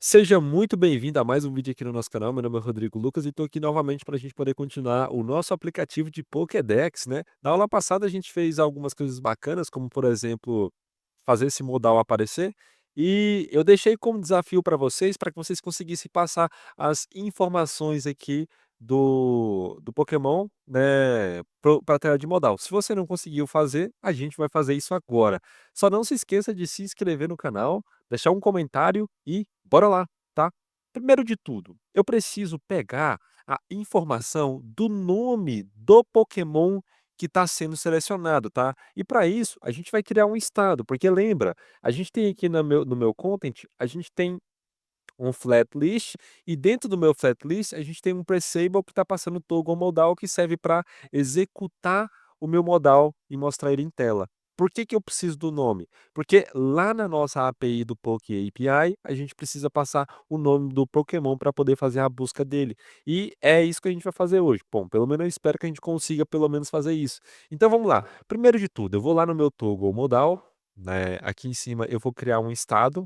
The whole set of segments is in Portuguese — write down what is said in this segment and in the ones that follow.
Seja muito bem-vindo a mais um vídeo aqui no nosso canal. Meu nome é Rodrigo Lucas e estou aqui novamente para a gente poder continuar o nosso aplicativo de Pokédex, né? Na aula passada a gente fez algumas coisas bacanas, como por exemplo, fazer esse modal aparecer. E eu deixei como desafio para que vocês conseguissem passar as informações aqui do Pokémon, né, para a tela de modal. Se você não conseguiu fazer, a gente vai fazer isso agora. Só não se esqueça de se inscrever no canal, deixar um comentário e bora lá, tá? Primeiro de tudo, eu preciso pegar a informação do nome do Pokémon que está sendo selecionado, tá? E para isso, a gente vai criar um estado, porque lembra, a gente tem aqui no meu content, a gente tem um flat list, e dentro do meu flat list, a gente tem um presable que está passando o toggle modal que serve para executar o meu modal e mostrar ele em tela. Por que que eu preciso do nome? Porque lá na nossa API do Poké API, a gente precisa passar o nome do Pokémon para poder fazer a busca dele. E é isso que a gente vai fazer hoje. Bom, pelo menos eu espero que a gente consiga pelo menos fazer isso. Então vamos lá. Primeiro de tudo, eu vou lá no meu toggle modal, né? Aqui em cima eu vou criar um estado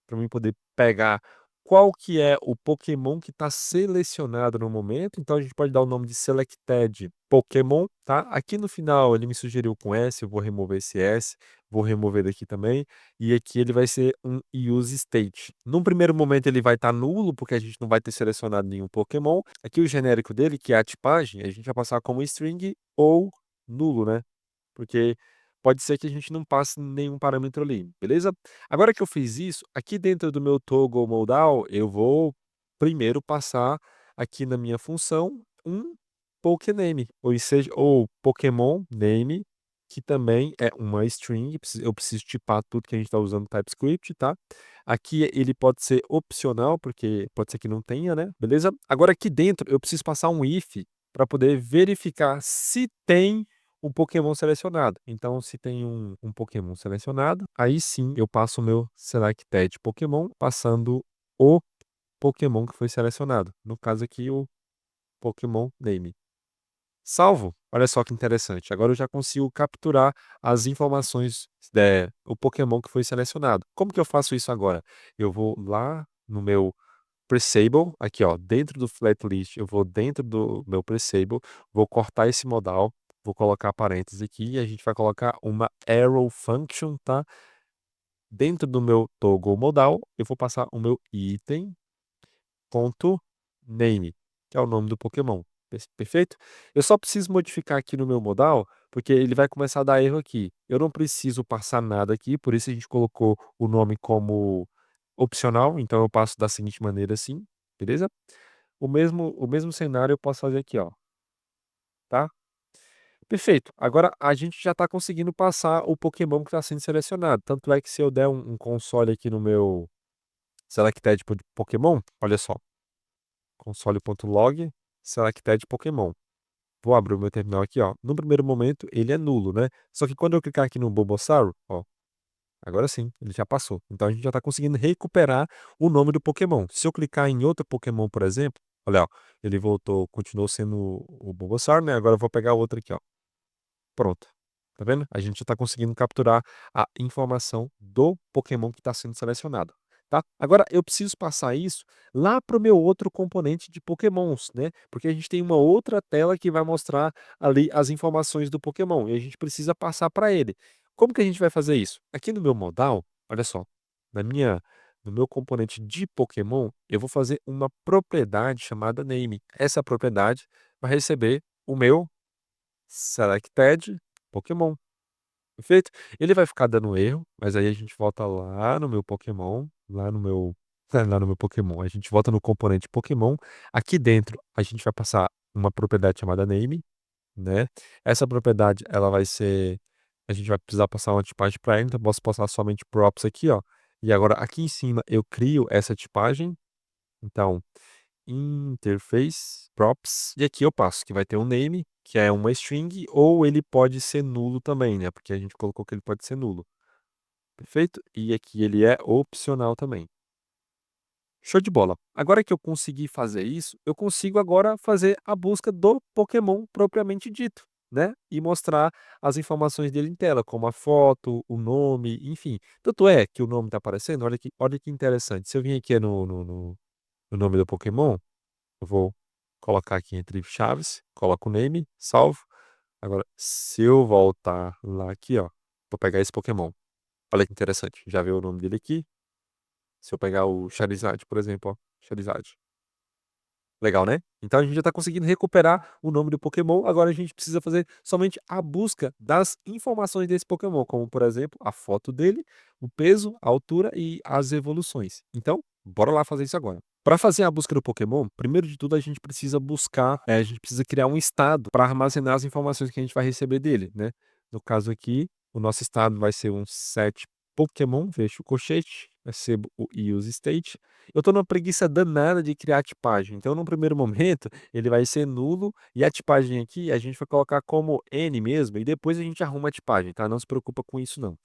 para mim poder pegar qual que é o Pokémon que está selecionado no momento. Então a gente pode dar o nome de selected Pokémon, tá? Aqui no final ele me sugeriu com S, eu vou remover esse S, vou remover daqui também, e aqui ele vai ser um use state. Num primeiro momento ele vai estar nulo, porque a gente não vai ter selecionado nenhum Pokémon. Aqui o genérico dele, que é a tipagem, a gente vai passar como string ou nulo, né? Porque pode ser que a gente não passe nenhum parâmetro ali, beleza? Agora que eu fiz isso, aqui dentro do meu toggle modal, eu vou primeiro passar aqui na minha função um Pokéname, ou seja, ou Pokémon name, que também é uma string. Eu preciso tipar tudo que a gente está usando no TypeScript, tá? Aqui ele pode ser opcional, porque pode ser que não tenha, né? Beleza? Agora aqui dentro eu preciso passar um if para poder verificar se tem um Pokémon selecionado. Então, se tem um Pokémon selecionado, aí sim eu passo o meu Selected Pokémon, passando o Pokémon que foi selecionado. No caso aqui, o Pokémon Name. Salvo. Olha só que interessante. Agora eu já consigo capturar as informações, o Pokémon que foi selecionado. Como que eu faço isso agora? Eu vou lá no meu Presable, aqui ó, dentro do flat list, eu vou dentro do meu Presable, vou cortar esse modal, vou colocar parênteses aqui e a gente vai colocar uma arrow function, tá? Dentro do meu toggle modal, eu vou passar o meu item ponto name, que é o nome do Pokémon. Perfeito? Eu só preciso modificar aqui no meu modal, porque ele vai começar a dar erro aqui. Eu não preciso passar nada aqui, por isso a gente colocou o nome como opcional, então eu passo da seguinte maneira assim, beleza? O mesmo cenário eu posso fazer aqui, ó, tá? Perfeito. Agora a gente já está conseguindo passar o Pokémon que está sendo selecionado. Tanto é que se eu der um console aqui no meu selected Pokémon, olha só, console.log selected Pokémon. Vou abrir o meu terminal aqui, ó. No primeiro momento ele é nulo, né? Só que quando eu clicar aqui no Bulbasaur, ó, agora sim, ele já passou. Então a gente já está conseguindo recuperar o nome do Pokémon. Se eu clicar em outro Pokémon, por exemplo, olha, ó, ele voltou, continuou sendo o Bulbasaur, né? Agora eu vou pegar outro aqui, ó. Pronto. Tá vendo? A gente já está conseguindo capturar a informação do Pokémon que está sendo selecionado. Tá? Agora eu preciso passar isso lá para o meu outro componente de Pokémons, né? Porque a gente tem uma outra tela que vai mostrar ali as informações do Pokémon e a gente precisa passar para ele. Como que a gente vai fazer isso? Aqui no meu modal, olha só, na minha, no meu componente de Pokémon, eu vou fazer uma propriedade chamada name. Essa propriedade vai receber o meu selected Pokémon. Perfeito? Ele vai ficar dando erro, mas aí a gente volta lá no meu Pokémon, lá no meu, lá no meu Pokémon. A gente volta no componente Pokémon. Aqui dentro a gente vai passar uma propriedade chamada name, né? Essa propriedade ela vai ser, a gente vai precisar passar uma tipagem para ela, então eu posso passar somente props aqui, ó. E agora aqui em cima eu crio essa tipagem. Então interface props, e aqui eu passo que vai ter um name, que é uma string, ou ele pode ser nulo também, né? Porque a gente colocou que ele pode ser nulo. Perfeito? E aqui ele é opcional também. Show de bola. Agora que eu consegui fazer isso, eu consigo agora fazer a busca do Pokémon propriamente dito. né, e mostrar as informações dele em tela, como a foto, o nome, enfim. Tanto é que o nome está aparecendo, olha que interessante, se eu vim aqui no nome do Pokémon, eu vou colocar aqui entre chaves, coloco o name, salvo. Agora, se eu voltar lá aqui, ó, vou pegar esse Pokémon. Olha que interessante, já veio o nome dele aqui. Se eu pegar o Charizard, por exemplo, ó, Charizard. Legal, né? Então a gente já está conseguindo recuperar o nome do Pokémon. Agora a gente precisa fazer somente a busca das informações desse Pokémon, como por exemplo a foto dele, o peso, a altura e as evoluções. Então, bora lá fazer isso agora. Para fazer a busca do Pokémon, primeiro de tudo a gente precisa buscar, a gente precisa criar um estado para armazenar as informações que a gente vai receber dele, né? No caso aqui, o nosso estado vai ser um set Pokémon, fecha o colchete, recebo o use state. Eu tô numa preguiça danada de criar tipagem. Então, no primeiro momento, ele vai ser nulo e a tipagem aqui a gente vai colocar como N mesmo e depois a gente arruma a tipagem, tá? Não se preocupa com isso não.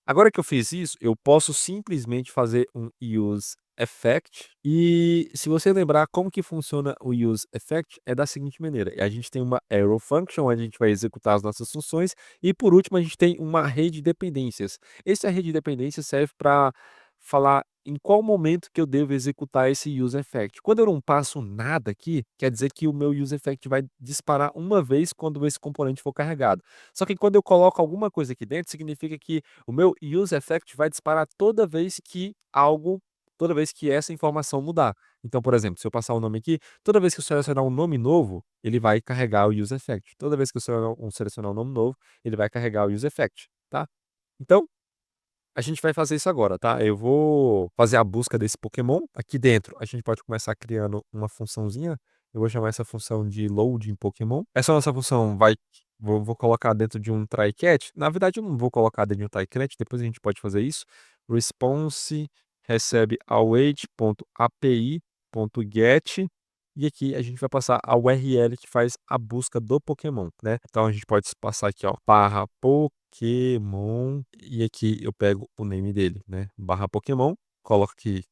Agora que eu fiz isso, eu posso simplesmente fazer um use effect. E se você lembrar como que funciona o use effect, é da seguinte maneira: a gente tem uma arrow function, onde a gente vai executar as nossas funções, e por último a gente tem uma rede de dependências. Essa rede de dependências serve para falar em qual momento que eu devo executar esse use effect. Quando eu não passo nada aqui, quer dizer que o meu use effect vai disparar uma vez quando esse componente for carregado. Só que quando eu coloco alguma coisa aqui dentro, significa que o meu use effect vai disparar toda vez que essa informação mudar. Então, por exemplo, se eu passar o nome aqui, toda vez que eu selecionar um nome novo, ele vai carregar o use effect. Toda vez que eu selecionar um nome novo, ele vai carregar o use effect, tá? Então, a gente vai fazer isso agora, tá? Eu vou fazer a busca desse Pokémon. Aqui dentro, a gente pode começar criando uma funçãozinha. Eu vou chamar essa função de loading Pokémon. Essa nossa função vou colocar dentro de um try catch. Na verdade, eu não vou colocar dentro de um try catch, depois a gente pode fazer isso. Response recebe await.api.get e aqui a gente vai passar a URL que faz a busca do Pokémon, né? Então a gente pode passar aqui, ó, barra Pokémon, e aqui eu pego o name dele, né? Barra Pokémon, coloco aqui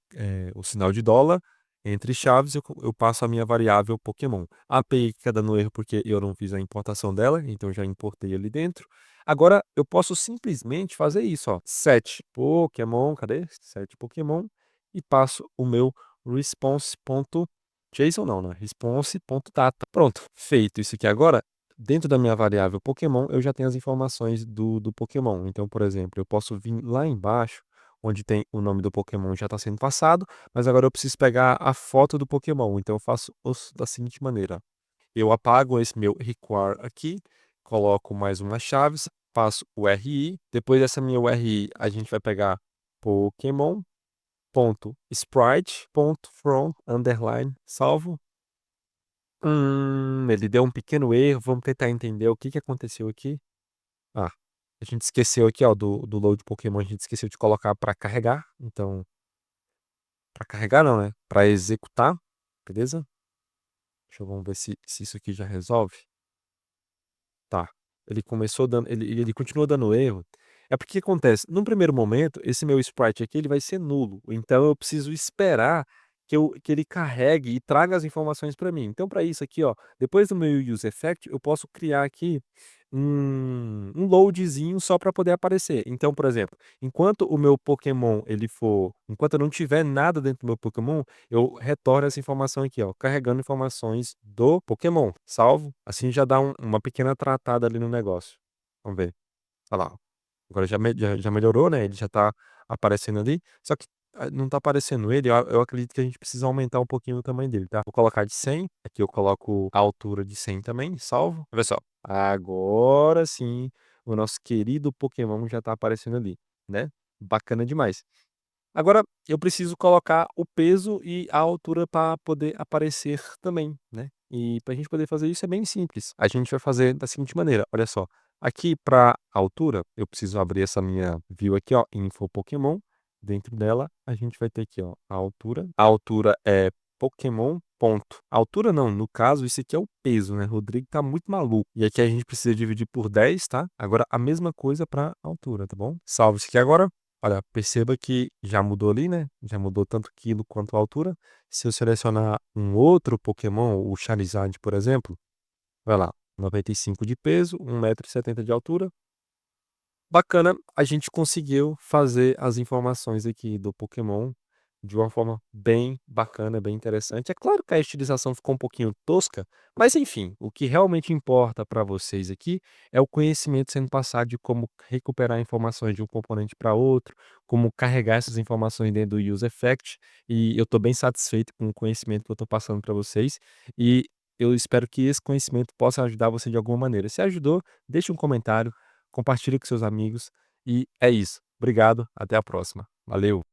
o sinal de dólar, entre chaves eu passo a minha variável Pokémon. A API fica dando erro porque eu não fiz a importação dela, então já importei ali dentro. Agora eu posso simplesmente fazer isso, ó, set Pokémon, cadê? Set Pokémon, e passo o meu response.json não, né? Response.data. Pronto, feito isso aqui agora, dentro da minha variável Pokémon, eu já tenho as informações do Pokémon. Então, por exemplo, eu posso vir lá embaixo, onde tem o nome do Pokémon já está sendo passado, mas agora eu preciso pegar a foto do Pokémon. Então, eu faço da seguinte maneira: eu apago esse meu require aqui, coloco mais umas chaves, passo o RI. Depois dessa minha URI, a gente vai pegar Pokémon.sprite.from underline salvo. Ele deu um pequeno erro. Vamos tentar entender o que que aconteceu aqui. Ah, a gente esqueceu aqui, ó, do load Pokémon, a gente esqueceu de colocar para carregar. Então, para carregar não, né? Para executar, beleza? Vamos ver se isso aqui já resolve. Tá. Ele começou dando, ele continua dando erro. É porque acontece, num primeiro momento, esse meu sprite aqui, ele vai ser nulo. Então eu preciso esperar que ele carregue e traga as informações para mim. Então, para isso aqui, ó, depois do meu use effect, eu posso criar aqui um loadzinho só para poder aparecer. Então, por exemplo, enquanto o meu Pokémon enquanto eu não tiver nada dentro do meu Pokémon, eu retorno essa informação aqui, ó, carregando informações do Pokémon. Salvo. Assim já dá uma pequena tratada ali no negócio. Vamos ver. Olha lá. Agora já melhorou, né? Ele já tá aparecendo ali. Só que não tá aparecendo ele. Eu acredito que a gente precisa aumentar um pouquinho o tamanho dele, tá? Vou colocar de 100. Aqui eu coloco a altura de 100 também. Salvo. Olha só. Agora sim, o nosso querido Pokémon já tá aparecendo ali, né? Bacana demais. Agora, eu preciso colocar o peso e a altura para poder aparecer também, né? E para a gente poder fazer isso é bem simples. A gente vai fazer da seguinte maneira, olha só. Aqui para altura, eu preciso abrir essa minha view aqui, ó, info Pokémon. Dentro dela, a gente vai ter aqui, ó, a altura. A altura é Pokémon ponto. A altura não, no caso, isso aqui é o peso, né? Rodrigo tá muito maluco. E aqui a gente precisa dividir por 10, tá? Agora, a mesma coisa para altura, tá bom? Salve isso aqui agora. Olha, perceba que já mudou ali, né? Já mudou tanto quilo quanto a altura. Se eu selecionar um outro Pokémon, o Charizard, por exemplo, vai lá. 95 de peso, 1,70 m de altura. Bacana, a gente conseguiu fazer as informações aqui do Pokémon de uma forma bem bacana, bem interessante. É claro que a estilização ficou um pouquinho tosca, mas enfim, o que realmente importa para vocês aqui é o conhecimento sendo passado de como recuperar informações de um componente para outro, como carregar essas informações dentro do Use Effect, e eu estou bem satisfeito com o conhecimento que eu estou passando para vocês, e eu espero que esse conhecimento possa ajudar você de alguma maneira. Se ajudou, deixe um comentário, compartilhe com seus amigos e é isso. Obrigado, até a próxima. Valeu.